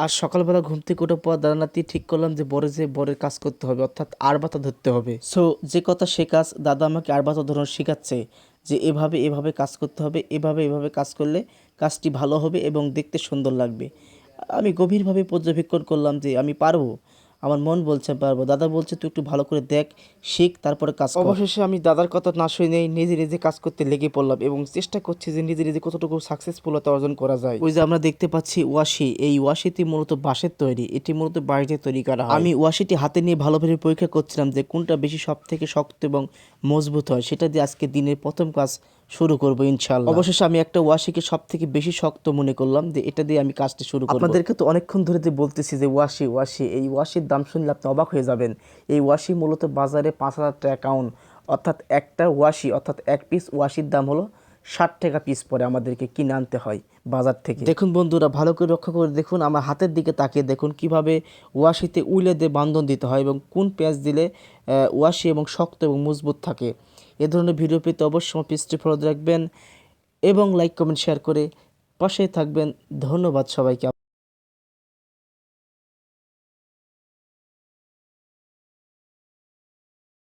আজ সকালবেলা ঘুম থেকে ওঠার পর দাদা-নাতি ঠিক করলাম যে বরের কাজ করতে হবে, অর্থাৎ আরবাতা ধরতে হবে। সো যে কথা সে কাজ, দাদা আমাকে আরবাতা ধরানো শেখাচ্ছে যে এভাবে কাজ করতে হবে, এভাবে কাজ করলে কাজটি ভালো হবে এবং দেখতে সুন্দর লাগবে। আমি গভীরভাবে পর্যবেক্ষণ করলাম যে আমি পারবো। আমার মন বলছে পারবো, দাদা বলছে তুই একটু ভালো করে দেখ, শিখ, তারপরে কাজ কর। অবশেষে আমি দাদার কথা না শুনেই নিজে কাজ করতে লেগে পড়লাম এবং চেষ্টা করছি যে নিজে কতটুকু সাকসেসফুলতা অর্জন করা যায়। ওই যে আমরা দেখতে পাচ্ছি ওয়াশি, এই ওয়াশিটি মূলত বাঁশের তৈরি, এটি মূলত বাড়িতে তৈরি করা হয়। আমি ওয়াশিটি হাতে নিয়ে ভালোভাবে পরীক্ষা করছিলাম যে কোনটা বেশি সব থেকে শক্ত এবং মজবুত হয়, সেটা দিয়ে আজকে দিনের প্রথম কাজ শুরু করবো ইনশাআল্লাহ। অবশেষে আমি একটা ওয়াশিকে সব থেকে বেশি শক্ত মনে করলাম যে এটা দিয়ে আমি কাজটি শুরু করবো। আপনাদেরকে তো অনেকক্ষণ ধরে যে বলতেছি যে ওয়াশি, এই ওয়াশির দাম শুনলে আপনি অবাক হয়ে যাবেন। এই ওয়াশি মূলত বাজারে 5,000 টাকা কাউন্ট, অর্থাৎ একটা ওয়াশি অর্থাৎ এক পিস ওয়াশির দাম হলো 60 টাকা পিস পরে আমাদেরকে কিনে আনতে হয় বাজার থেকে। দেখুন বন্ধুরা, ভালো করে লক্ষ্য করে দেখুন, আমার হাতের দিকে তাকিয়ে দেখুন কিভাবে ওয়াশিতে উইলে দিয়ে বান্ধন দিতে হয় এবং কোন পেঁয়াজ দিলে ওয়াশি এবং শক্ত এবং মজবুত থাকে। এ ধরনের ভিডিও পেতে অবশ্যই আমার পেজটি ফলো রাখবেন এবং লাইক কমেন্ট শেয়ার করে পাশে থাকবেন। ধন্যবাদ সবাইকে।